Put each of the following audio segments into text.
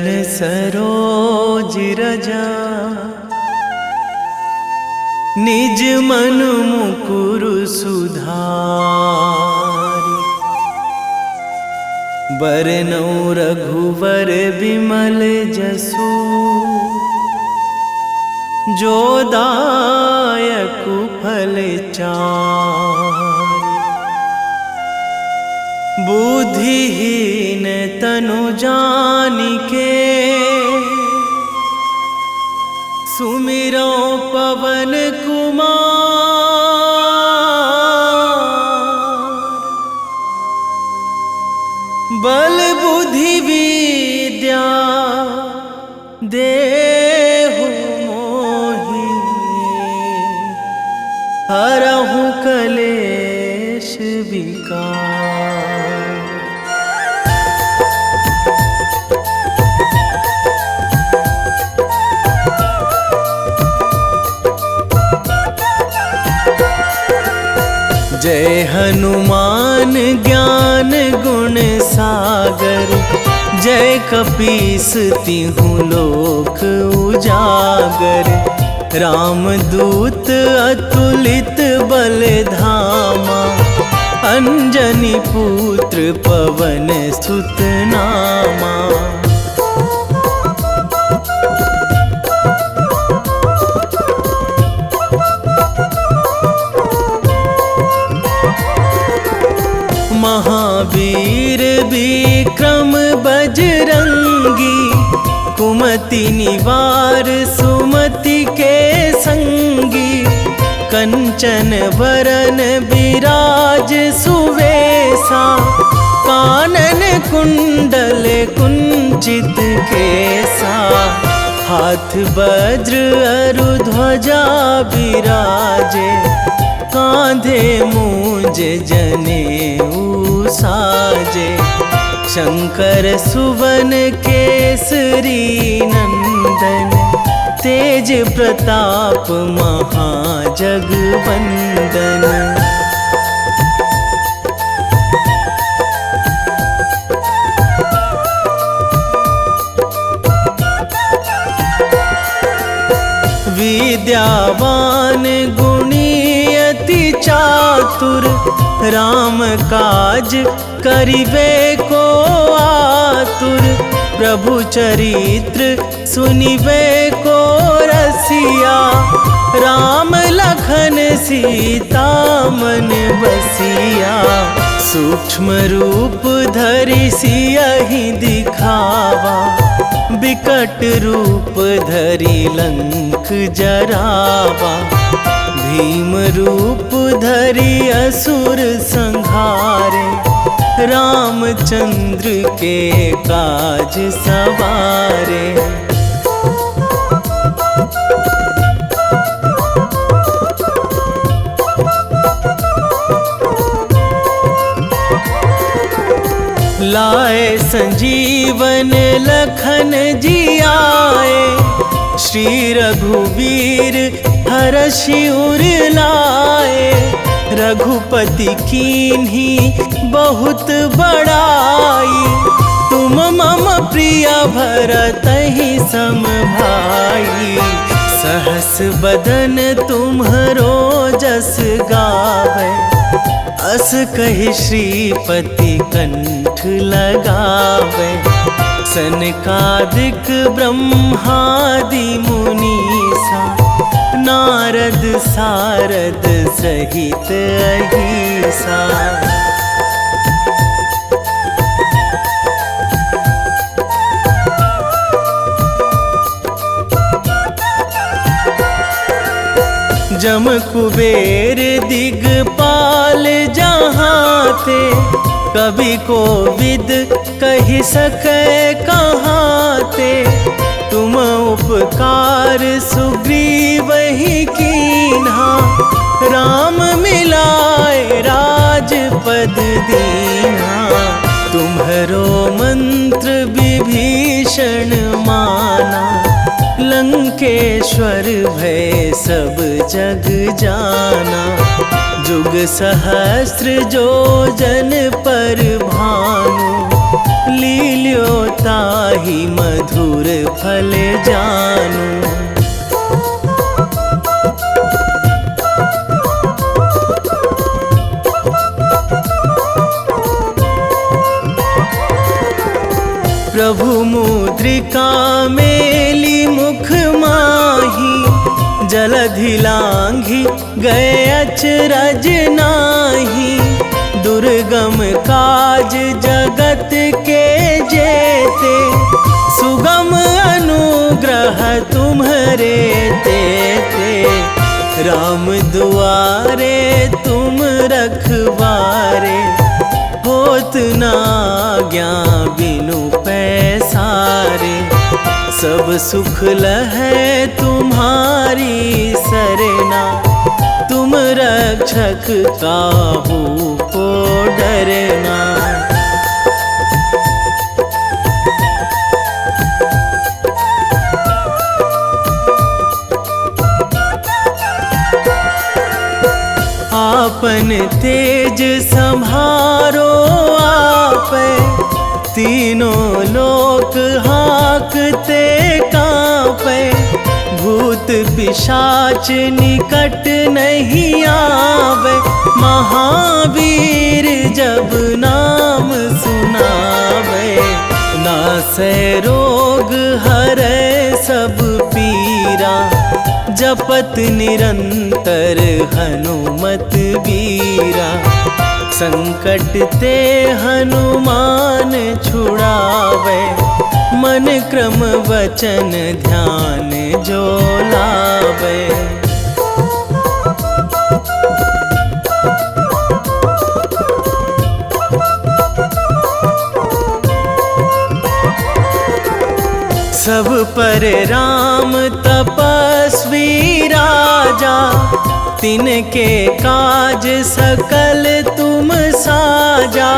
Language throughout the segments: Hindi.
चरण सरोज रजा, निज मन मुकुर सुधारि। बरनौ रघुवर बिमल जसु, जो दायक फल चारि। बुद्धिहीन तनु जानिके, सुमिरो पवन कुमार। बल बुद्धि विद्या देहु मोहि, हरहु कलेश विकार। जय हनुमान ज्ञान गुण सागर, जय कपीस तिहु लोक उजागर। रामदूत अतुलित बल धामा, अंजनी पुत्र पवन सुत नामा। महावीर विक्रम बजरंगी, कुमति निवार सुमति के संगी। कंचन वरन विराज सुवेशा, कानन कुंडल कुंचित केसा। हाथ वज्र अरु ध्वजा विराजे, कांधे मूंज जनेऊ साजे। शंकर सुवन केसरी नंदन, तेज प्रताप महाजगवंदन। विद्यावान गुणी अति चातुर, राम काज करिबे को आतुर। प्रभु चरित्र सुनिबे को रसिया, राम लखन सीता मन बसिया। सूक्ष्म रूप धरि सियहि दिखावा, बिकट रूप धरि लंक जरावा। भीम रूप धरि असुर संहारे, रामचंद्र के काज सवारे। लाए संजीवन लखन जियाए, श्री रघुवीर हरषि उर लाए। रघुपति कीन्ही बहुत बड़ाई, तुम मम प्रिय भरतहि सम भाई। सहस बदन तुम्हरो जस गावै, अस कहि श्रीपति कंठ लगावै। सनकादिक ब्रह्मादि मुनीसा, नारद सारद सहित अहिसा। जम कुबेर दिगपाल जहाँ थे, कवि कोविद कहि सकै कहाँ ते। तुम उपकार सुग्रीवहि कीन्हा, राम मिलाए राजपद दीन्हा। तुम्हरो मंत्र विभीषण माना, लंकेश्वर भय सब जग जाना। जुग सहस्त्र जो जन पर भानु, लील्यो ताहि मधुर फल जानू। प्रभु मुद्रिका मेली मुख माही, जलधि लांघी गए अचरज नाही। दुर्गम काज जगत के जेते, सुगम अनुग्रह तुम्हरे तेते। राम दुआरे तुम रखवारे, होत न आज्ञा बिनु पैसारे। सब सुख लहै तुम्हारी सरना, तुम रक्षक काहू को डरना। आपन तेज संभारो आपै, तीनों लोक हाँकते कांपै। भूत पिशाच निकट नहीं आवे, महावीर जब नाम सुनावे। नासै रोग हरै सब पीरा, जपत निरंतर हनुमत बीरा। संकट ते हनुमान छुड़ावे, मन क्रम वचन ध्यान जो लावे। सब पर राम तपस्वी राजा, तिनके काज सकल तुम साजा।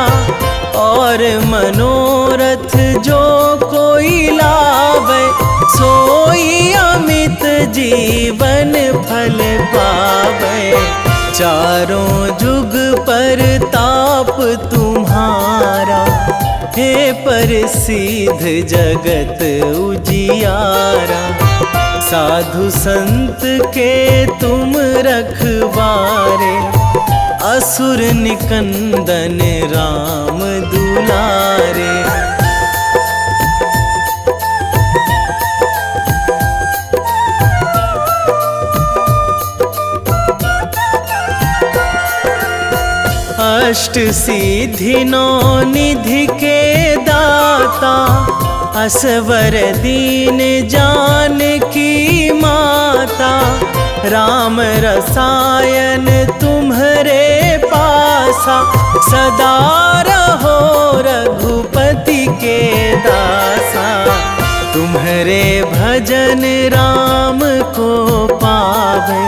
और मनोरथ जो कोई लावे, सोई अमित जीवन फल पावे। चारों जुग पर ताप तुम्हारा, हे प्रसिद्ध जगत उजियारा। साधु संत के तुम रखवारे, असुर निकंदन राम दुलारे। अष्ट सिद्धि नौ निधि के दाता, असवर दीन जानकी माता। राम रसायन तुम्हरे पासा, सदा रहो रघुपति के दासा। तुम्हरे भजन राम को पावे,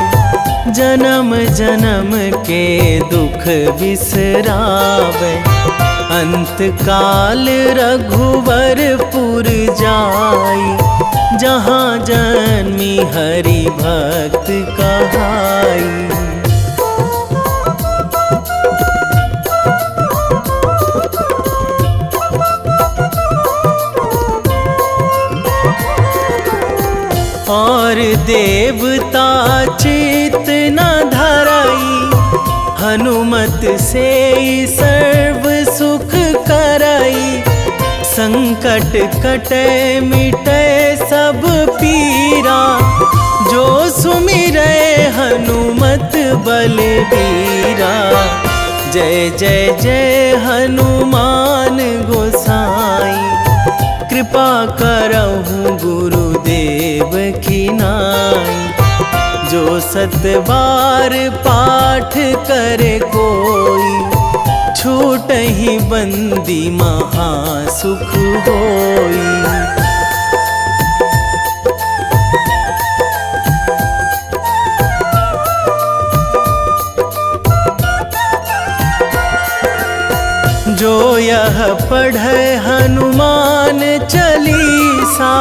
जन्म जन्म के दुख बिसरावे। अंत काल रघुवरपुर जाई, जहाँ जन्मी हरि भक्त कहाई। और देवता चित न धराई, हनुमत से सर्व सुख कराई। संकट कटे मिटे सब पीरा, जो सुमिरै हनुमत बलबीरा। जय जय जय हनुमान गोसाई, कृपा करहु गुरुदेव की नाई। जो सत बार पाठ करे कोई, छूटहि बंदी महासुख होई। जो यह पढ़े हनुमान चालीसा,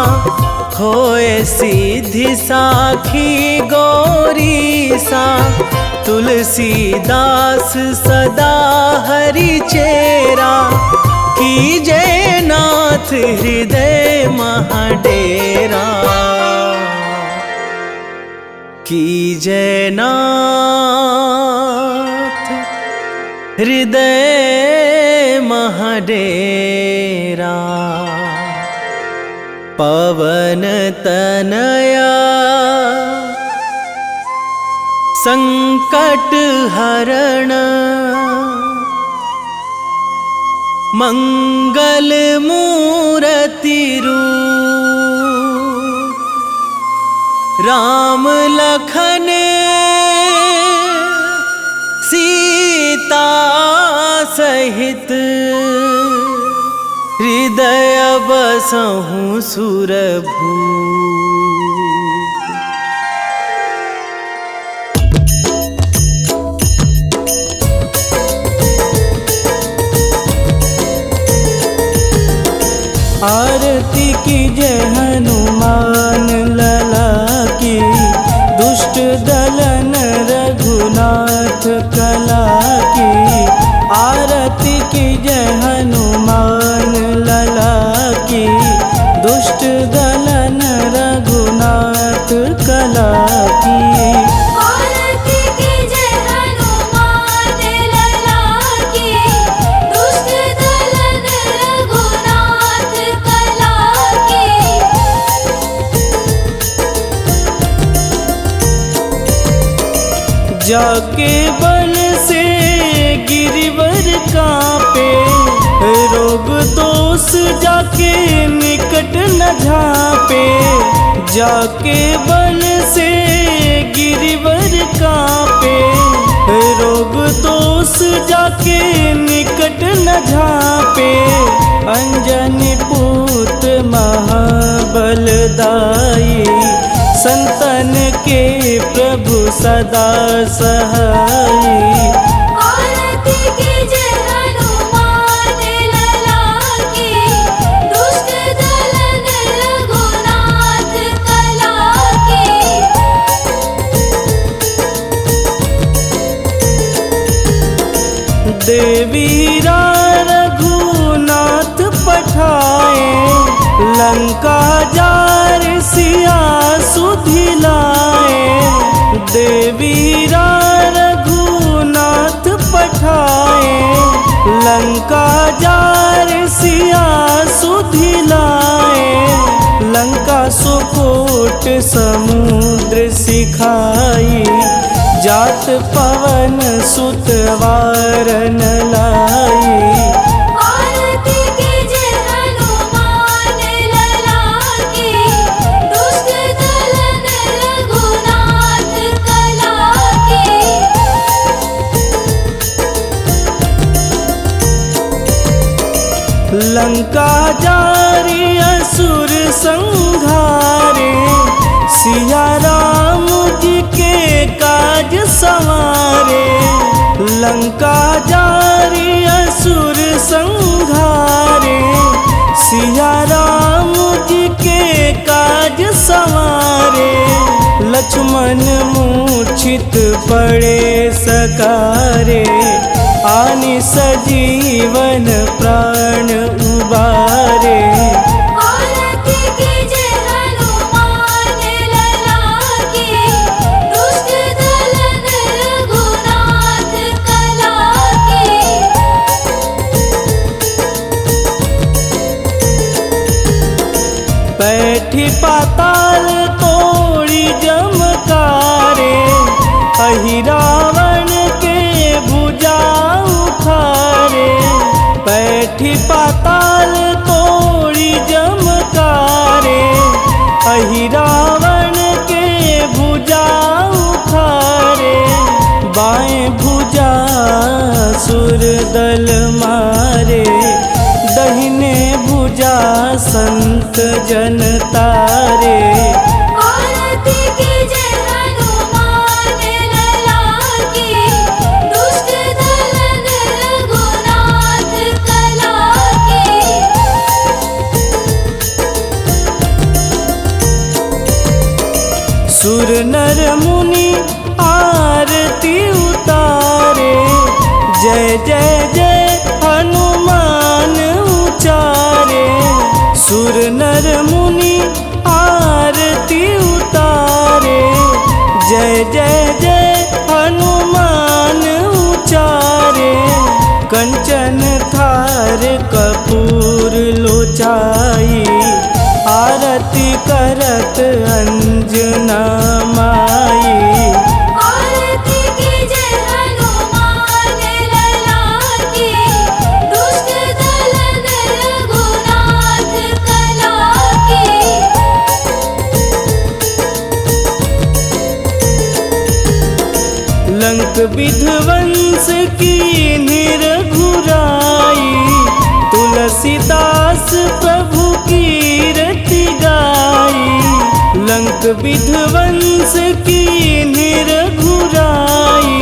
होए सिद्धि साखी गौरीसा। तुलसीदास सदा हरि चेरा, कीजय नाथ हृदय महाडेरा, कीजय नाथ हृदय महाडेरा। पवन तनया संकट हरण, मंगल मूर्ति रूप, राम लखन सीता सहित, हृदय बसहु सुरभूप। आरती कीजय हनुमान लला की, दुष्ट दलन रघुनाथ कला की। आरती कीजय हनुमान लला की, दुष्ट दलन रघुनाथ कला की। आरती कीजय हनुमान लला की, दुष्ट दलन रघुनाथ कला की। जाके बल से गिरिवर कांपे, रोग दोष जाके निकट न झांपे। जाके बल से गिरिवर कांपे, रोग दोष जाके निकट न झांपे। अंजनी पूत महाबलदाई, संतन के प्रभु सदा सहाई। आरती कीजय हनुमान लला की, दुष्ट दलन रघुनाथ कला की। देवीरा रघुनाथ पठाए, लंका जार सिया सुधिलाए। देवीरा रघुनाथ पठाए, लंका जार सिया सुधिलाए। लंका सुकोट समुद्र सिखाई, जात पवन सुत वारन लाई। आरती कीजय हनुमान लला की, दुष्ट दलन रघुनाथ कला की। लंका जारी असुर संहारे, सिया राम जी के काज संवारे। लंका जारी असुर संहारे, सिया राम जी के काज संवारे। लक्ष्मण मूर्छित पड़े सकारे, आनि सजीवन प्राण उबारे। आरती कीजय हनुमान लला की, दुष्ट दलन रघुनाथ कला की। बैठी पाताल तोड़ी जमकारे, अहि रावण के भुजा उखारे। बैठी पाताल तोड़ी जमकारे, अहि रावण के भुजा उखारे। बाएं भुजा सुर दल मारे, दहिने भुजा संत जन तारे। आरती कीजय हनुमान लला की, दुष्ट दलन रघुनाथ कला की। सुर नर मुनि आरती उतारे, जय जय जय हनुमान सुर नर मुनि आरती उतारे, जय जय जय हनुमान उचारे। कंचन थार कपूर लोचाई, आरती करत अंजना माई। आरती कीजे हनुमान लला की, दुष्ट दलन रघुनाथ कला की। लंक विध्वंस की निरघुराई, तुलसीदास प्रभु कीरति गाई। लंक विध्वंस की निरघुराई,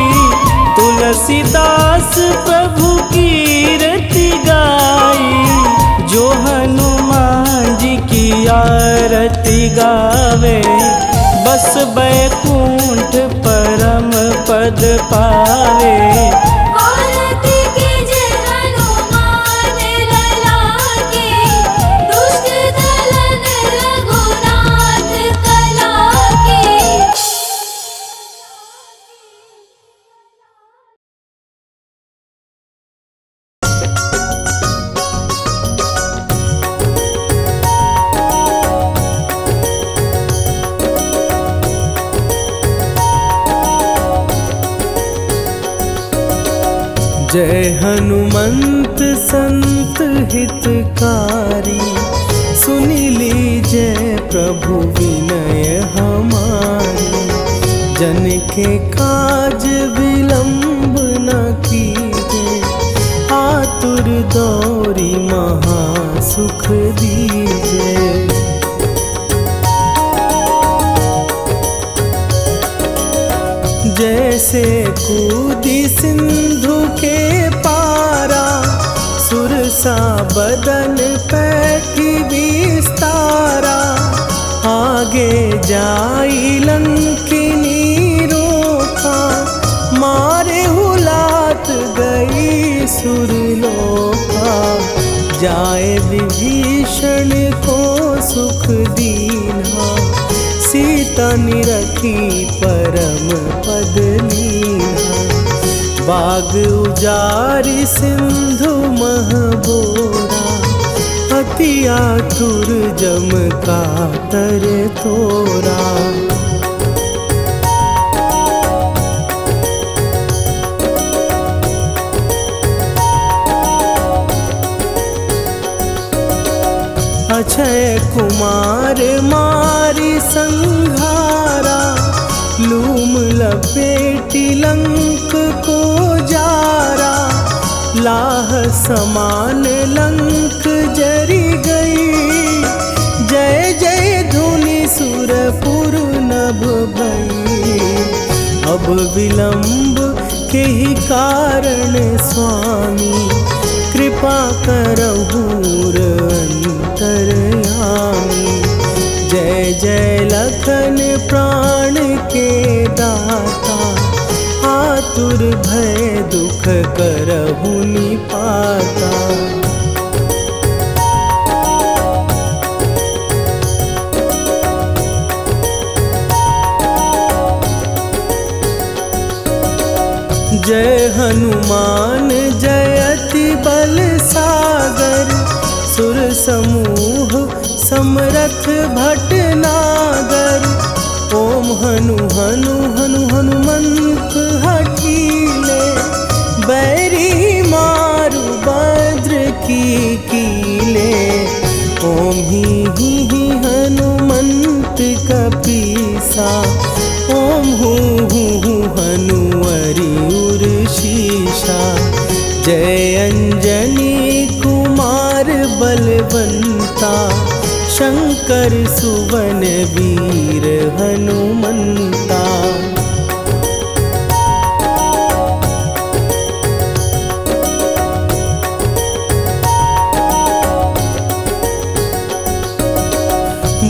तुलसीदास प्रभु कीरति गाई। जो हनुमान जी की आरती गावे, बस बैकुंठ परम पद पावे। आरती कीजे हनुमान लला की, दुष्ट दलन रघुनाथ कला की। जय हनुमंत संत हितकारी, सुनि लीजय प्रभु विनय हमारी। जन के काज विलंब न कीजे, आतुर दौरी महासुख दीजे। जैसे कूदी सिंधु के पारा, सुरसा बदन पैठी विस्तारा। आगे जाई लंकिनी रोका, मारे हुलात गई सुरलोका। जाए विभीषण को सुख दीना, सीता निरखी परम पद लीना। बाग उजारि सिंधु महबोरा, अति आतुर जम कातर तोरा। अक्षय कुमार मारी संघारा, लूम लपेटी लंक को जारा। लाह समान लंक जरी गई, जय जय धुनि सुरपुर नभ भई। अब विलंब के ही कारण स्वामी, कृपा करहु अंतरयामी। जय जय लखन प्राण के दाता, आतुर भय दुख करहु निपाता। जय हनुमान जयति बल सागर, सुर समूह समरथ भटनागर। ओम हनु हनु हनु हनुमंत हठीले, बैरी मारु भद्र की कीले। ओम ही हनुमंत कपीसा, ओम हूँ हनुवरि उर शीशा। जय अंजनी कुमार बलवंता, शंकर सुवन वीर हनुमंता।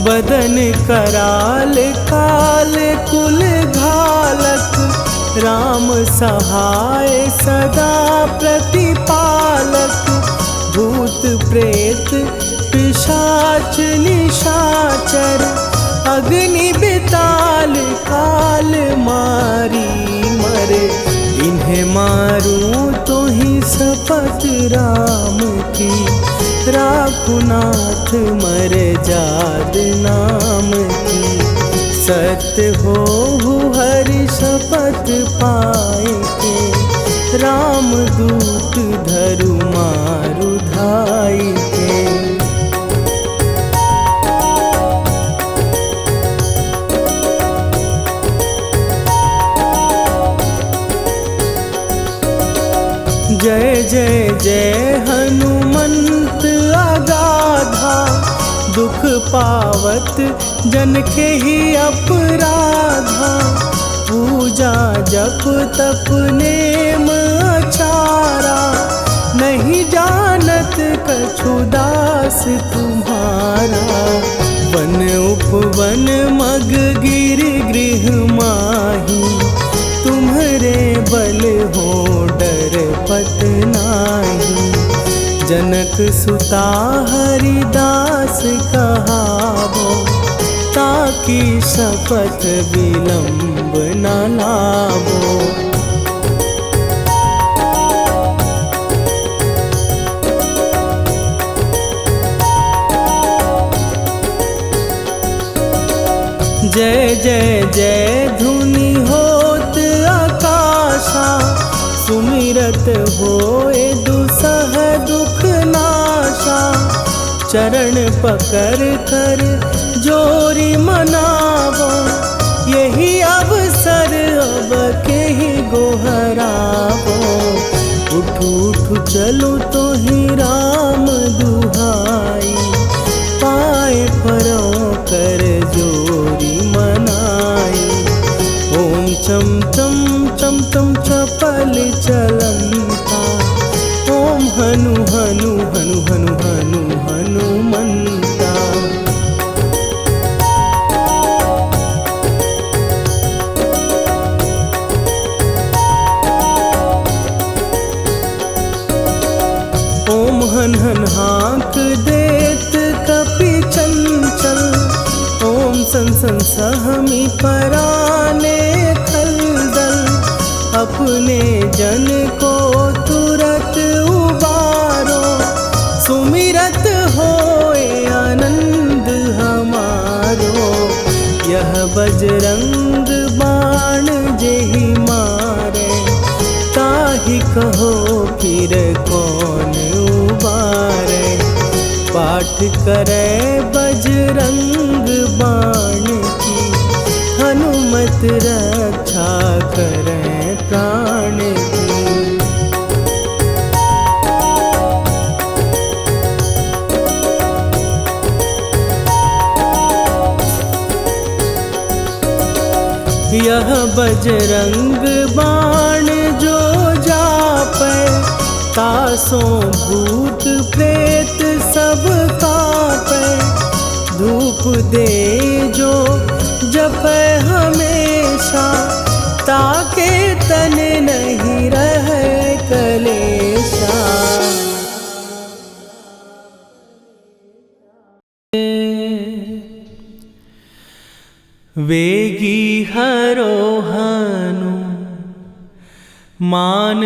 बदन कराल काल कुल घालक, राम सहाय सदा प्रतिपालक। भूत प्रेत पिशाच निशाचर अग्नि बेताल काल मारी मरे। इन्हें मारूं तो ही शपथ राम की, राखुनाथ मर जाद नाम की। सत्य हो हरि शपथ पाए के, राम दूत धरु मारु धाई के। जय जय जय हनुमंत अगाधा, दुख पावत जन के ही अपराधा। पूजा जप तप नेम अचारा, नहीं जानत कछु दास तुम्हारा। वन उपवन मग गिर गृह माही, तुम्हरे बल हो डर पत नाही। जनक सुता हरिदास कहावो, ताकि शपथ विलंब न लावो। जय जय जय धुनि होत आकाशा, सुमिरत होए दुसह दुख नाशा। चरण पकड़ कर जोरी मनावो, यही अवसर अब के ही गोहरावो। उठ उठ चलो तो ही राम दुहाई, पाए परों कर जोरी मनाई। ओम चम चम चम चम चपल चलंता, ओम हनु हनु हनु हनु हनु हनुमंता। ओम हन हन हाँक देत कपि चंचल, ओम सन सन सहमी पराने खलदल। अपने जन को तुरत उबारो, सुमिरत होए आनंद हमारो। यह बजरंग बाण जेहि मारे, ताहि कहो फिर कौन उबारे। पाठ करे बजरंग बाण की, हनुमत रक्षा करे प्राण की। यह बजरंग बाण जो जापै, तासों भूत प्रेत सब कापै। धूप दे जो जपै हमेशा, ताके तन नहीं रहे कलेशा। वेगी हरो हनु मान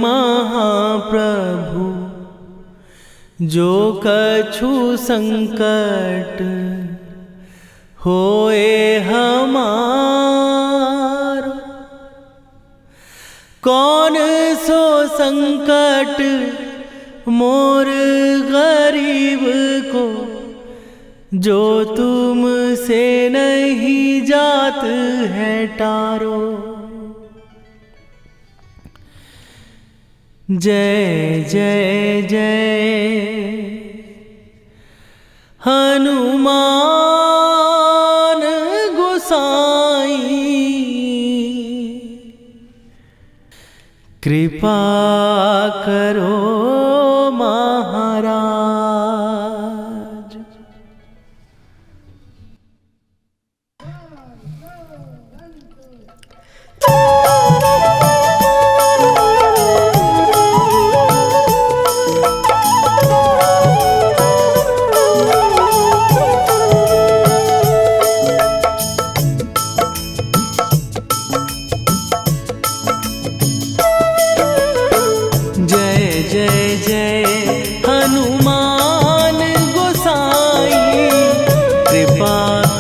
महाप्रभु, जो कछु संकट होए हमारो। कौन सो संकट मोर गरीब को, जो तुम से नहीं जात है टारो। जय जय जय हनुमान गोसाई, कृपा करो महाराज।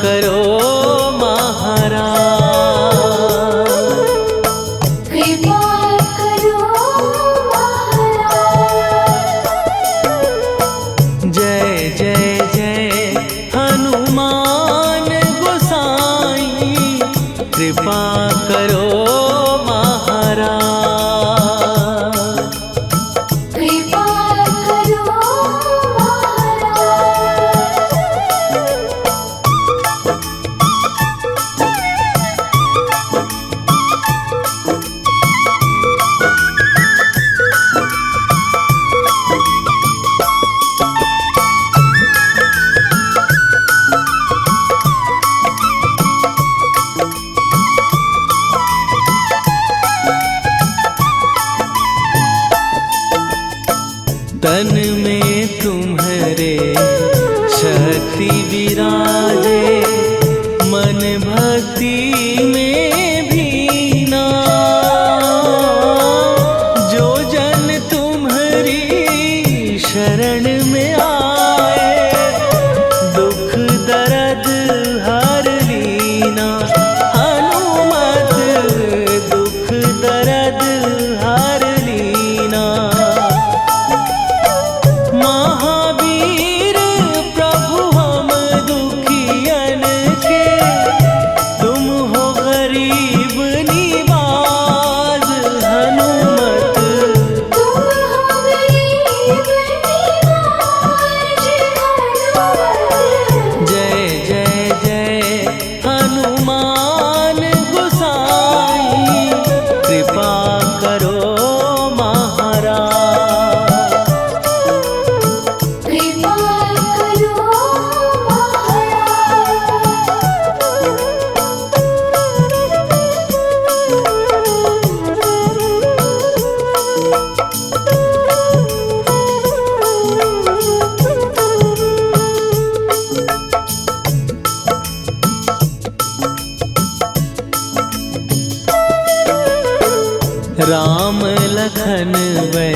करो महाराज। कृपा करो महाराज। जय जय जय हनुमान गोसाई, कृपा करो महाराज। कृपा करो तन में तुम्हारे शक्ति विराजे, मन भक्ति में भीना। जो जन तुम्हारी शरण में आए, दुख दर्द हर लीना। हनुमत दुख दर्द हर लीना। महावीर प्रभु हम दुखियन के, तुम हो गरीब निवाज। हनुमत तुम हो गरीब निवाज। हनुमत जय जय जय हनुमान गोसाई, कृपा करो महाराज। कृपा करो राम लखन वै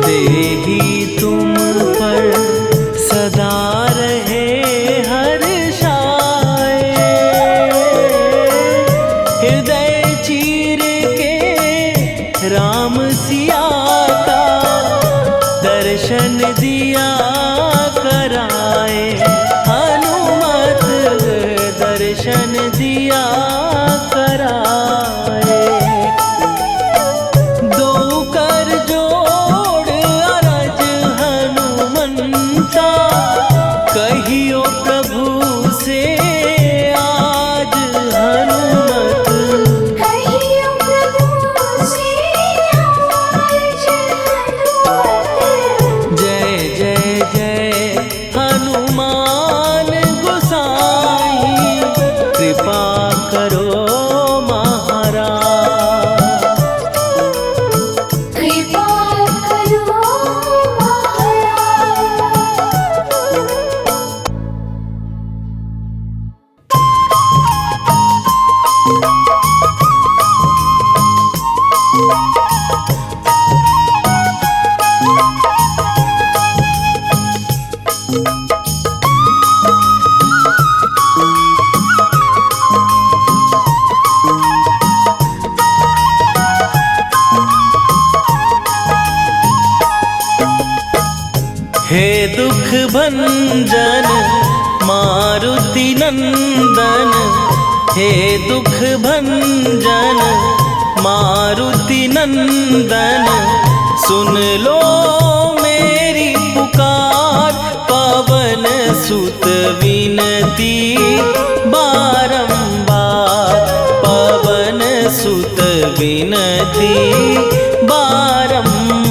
देही तुम पर, सदा रहे हर्षाए। हृदय चीर के राम सिया का, दर्शन दिया कराए। हनुमत दर्शन दिया कराए। दो कर जोड़ अरज हनुमंता, कहियो प्रभु से आज। हनुमत कहियो प्रभु से आज। हनुमत जय जय जय हनुमान गोसाई, कृपा करो महाराज। कृपा करो महाराज। हे दुख भंजन मारुति नंदन, हे दुख भंजन मारुति नंदन। सुन लो मेरी पुकार, पवन सुत विनती बारंबार। पवन सुत विनती बारंबार।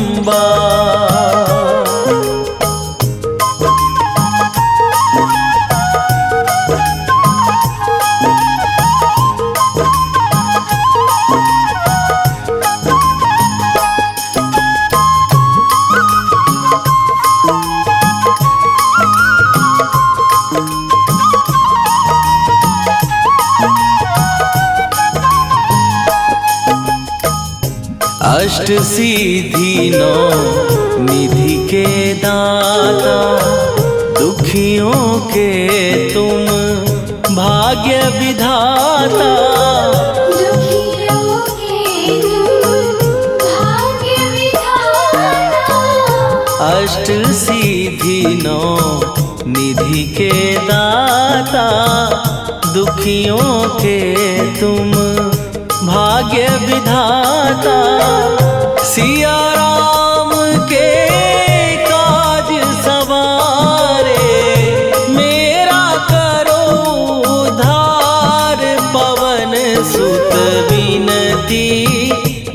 अष्ट सिद्धि नौ निधि के दाता, दुखियों के तुम भाग्य विधाता दुखियों के तुम भाग्य विधाता। अष्ट सिद्धि नौ निधि के दाता दुखियों के तुम भाग्य विधाता। सिया राम के काज सवारे मेरा करो उद्धार। पवन सुत विनती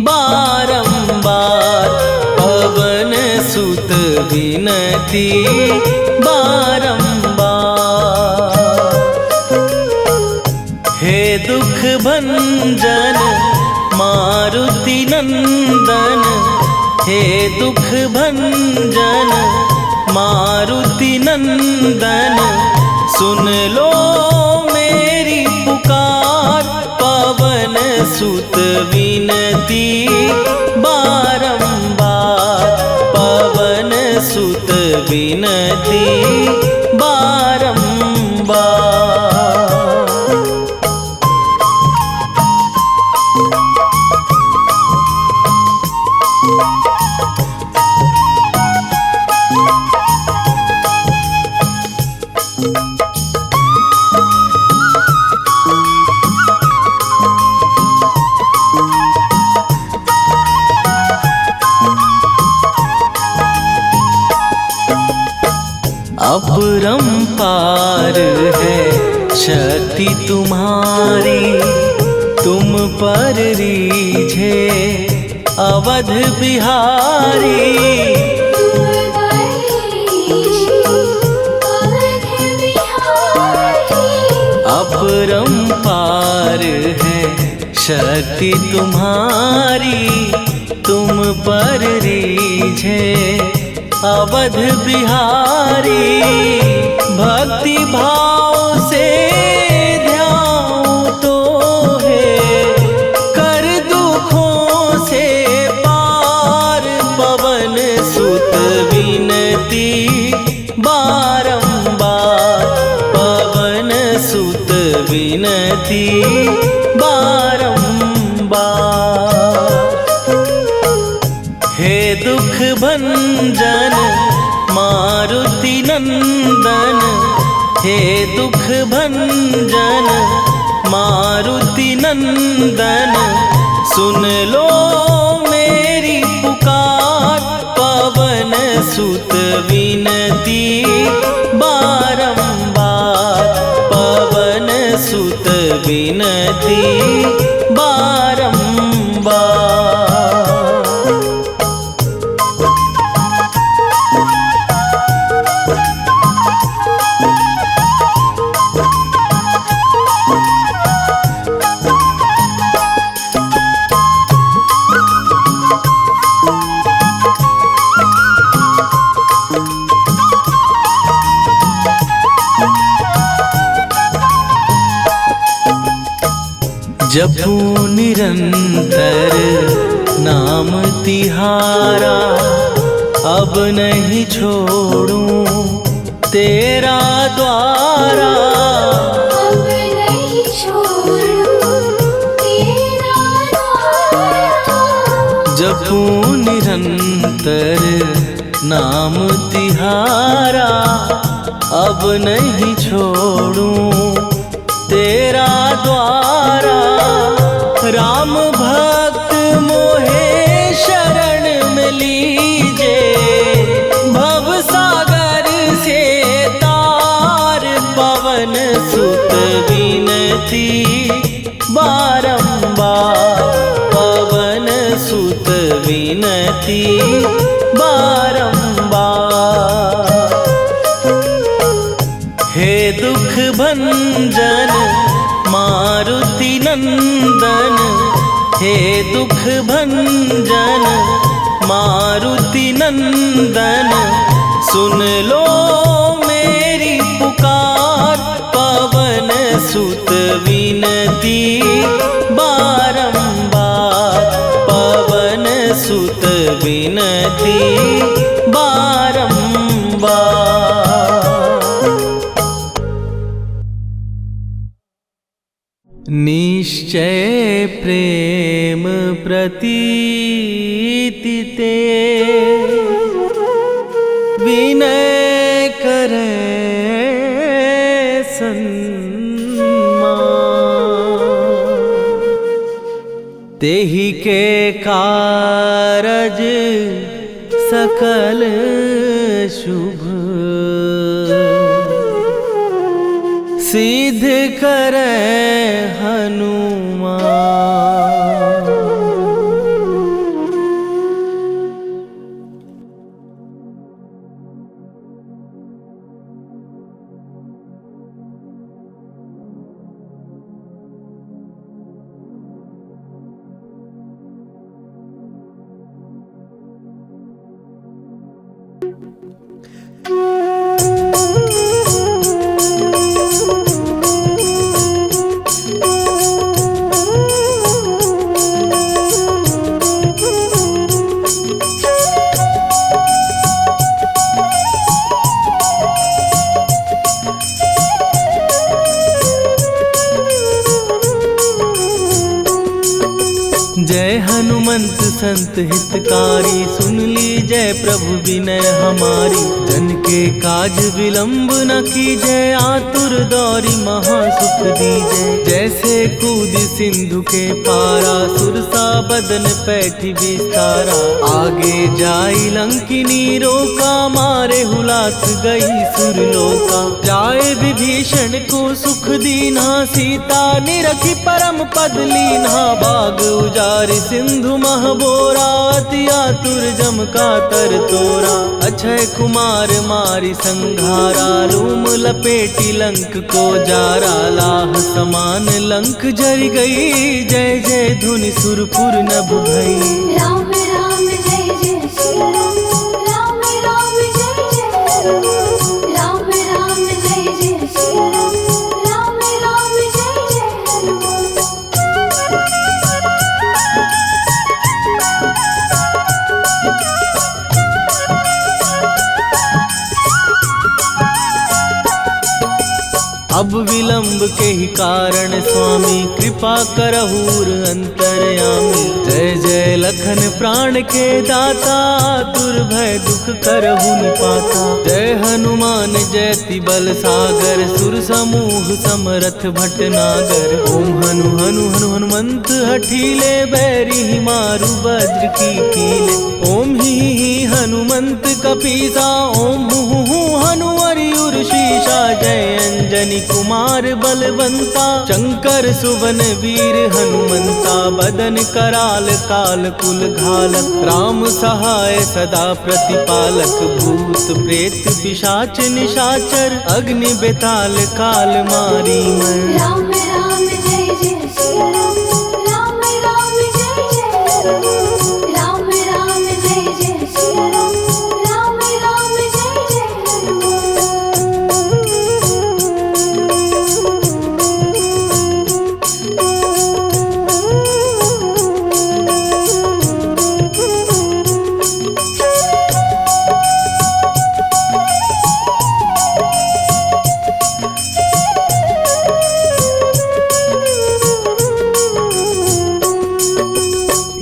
बारंबार पवन सुत विनती बारंबार। हे दुख भंजन मारुति नंदन हे दुख भंजन मारुति नंदन सुन लो मेरी पुकार। पवन सुत विनती बारंबार पवन सुत विनती बारंबार। अपरंपार है शक्ति तुम्हारी तुम पर रीझे अवध बिहारी। अपरंपार है शक्ति तुम्हारी तुम पर रीझे अवध बिहारी। भक्ति भाव से ध्यान तो है कर दुखों से पार। पवन सुत विनती बारंबार पवन सुत विनती बारंबार। हे दुख भंजन मारुति नंदन हे दुख भंजन मारुति नंदन सुन लो मेरी पुकार। पवन सुत विनती बारंबार पवन सुत विनती बारंबार। जपू निरंतर नाम तिहारा अब नहीं छोड़ूं तेरा द्वारा। अब नहीं छोड़ूं तेरा द्वारा। जपू निरंतर नाम तिहारा अब नहीं छोड़ूं तेरा द्वारा। राम भक्त मोहे शरण में लीजे भव सागर से तार। पवन सुत विनती बारंबार पवन सुत विनती बारंबार। हे दुख भंजन मारुति नंदन हे दुख भंजन मारुति नंदन सुन लो मेरी पुकार। पवन सुत विनती बारंबार पवन सुत विनती बारंबार। निश्चय प्रेम प्रतीति ते विनय करे तेहि के कारज सकल शुभ सिद्ध करे हनुमान। जय हनुमंत संत हितकारी, सुन लीजय प्रभु विनय हमारी। जन के काज विलंब न कीजय, आतुर दौरी महासुख दीजय। जैसे कूद सिंधु के पारा, सुरसा बदन पैठी विस्तारा। आगे जाई लंकिनी रोका, मारे हुलाक गई सुरलोका। जाए विभीषण को सुख दीना, सीता निरखी परम पद लीना। बाग उजारि सिंधु महबोरा, अति आतुर जम का तर तोरा। अक्षय कुमार मारी संघारा, लूम लपेटी लंक को जारा। लाह समान लंक जरि गई, जय जय धुनि सुरपुर नभ भई। राम राम जय जय श्री राम, राम राम जय जय राम। राम राम जय जय श्री राम, राम राम जय जय हनुमान। अब विलंब के ही कारण स्वामी, कृपा करहूर अंतरयामी। जय जय लखन प्राण के दाता, दुर्भय दुख करहु निपाता। जय हनुमान जयति बल सागर, सुर समूह समरथ भटनागर। ओम हनु हनु हनु हनुमंत हठीले, बैरी मारु वज्र की कीले। ओम ही हनुमंत कपीसा, ओम हु हनुमरि उर्शीषा। जय अंजनी कुमार बलवंता, शंकर सुवन वीर हनुमंता। बदन कराल काल कुल घालक, राम सहाय सदा प्रतिपालक। भूत प्रेत पिशाच निशाचर, अग्नि बेताल काल मारी मर। राम राम जय जय श्री राम, राम राम जय जय राम। राम राम जय जय श्री राम, राम राम जय जय हनुमान।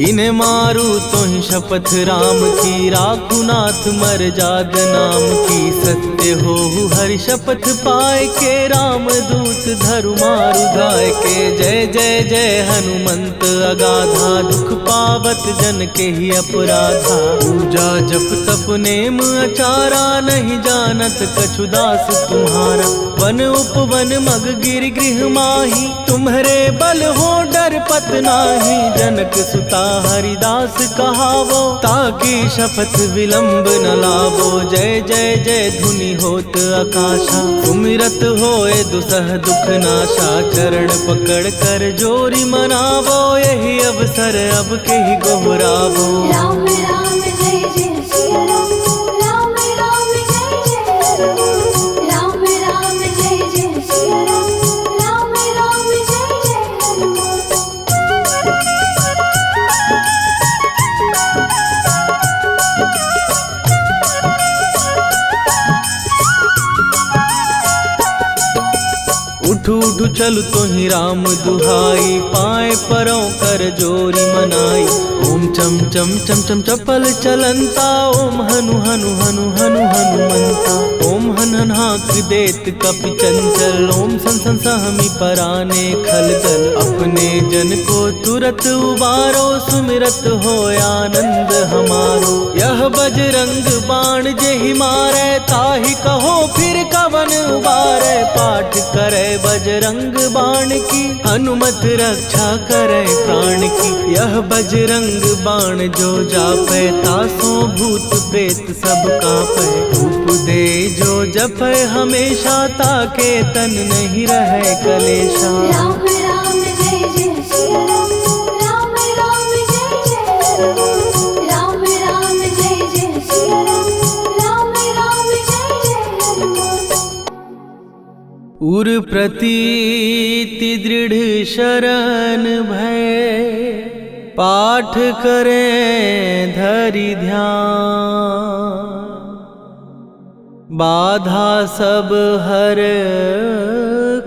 इन्हें मारू तो ही शपथ राम की, राखू नाथ मर जाग नाम की। सत्य हो हरि शपथ पाए के, राम दूत धरु मारु धाय के। जय जय जय हनुमंत अगाधा, दुख पावत जन के ही अपराधा। पूजा जप तप नेम अचारा, नहीं जानत कछु दास तुम्हारा। वन उपवन मग गिर गृह माही, तुम्हारे बल हो डर पत नाही। जनक सुता हरिदास कहावो, ताकि शपथ विलंब न लावो। जय जय जय धुनि होत आकाशा, सुमिरत होए दुसह दुख नाशा। चरण पकड़ कर जोरी मनावो, यही अवसर अब के ही गोहरावो। राम राम जय जय श्री राम, राम राम जय जय राम। राम राम जय जय श्री राम, राम राम जय जय हनुमान। उठ उठ उठ चल तोहि राम दुहाई, पाए परों कर जोरी मनाई। ओम चम चम चम चम चपल चलंता, ओम हनु हनु हनु हनु हनुमंता। ओम हन हन हाँक देत कपि चंचल, ओम सन सन सहमी पराने खलदल। अपने जन को तुरत उबारो, सुमिरत हो आनंद हमारो। यह बजरंग बाण जेहि मारै, ताहि कहो फिर कवन उबारै। पाठ करे बजरंग बाण की, हनुमत रक्षा करे प्राण की। यह बजरंग बाण जो जापै, तासो भूत प्रेत सब कापै। धूप दे जो जपै हमेशा, ताके तन नहीं रहे कलेशा। राम राम जय जय सिया राम, राम राम जय जय हनुमान। राम राम जय जय सिया राम, राम राम जय जय हनुमान। उर प्रतीति दृढ़ शरण भय, पाठ करें धरि ध्यान। बाधा सब हर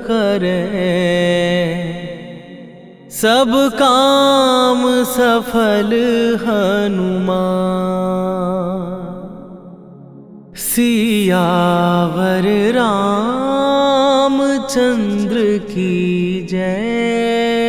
करें, सब काम सफल हनुमान। सियावर रामचंद्र की जय।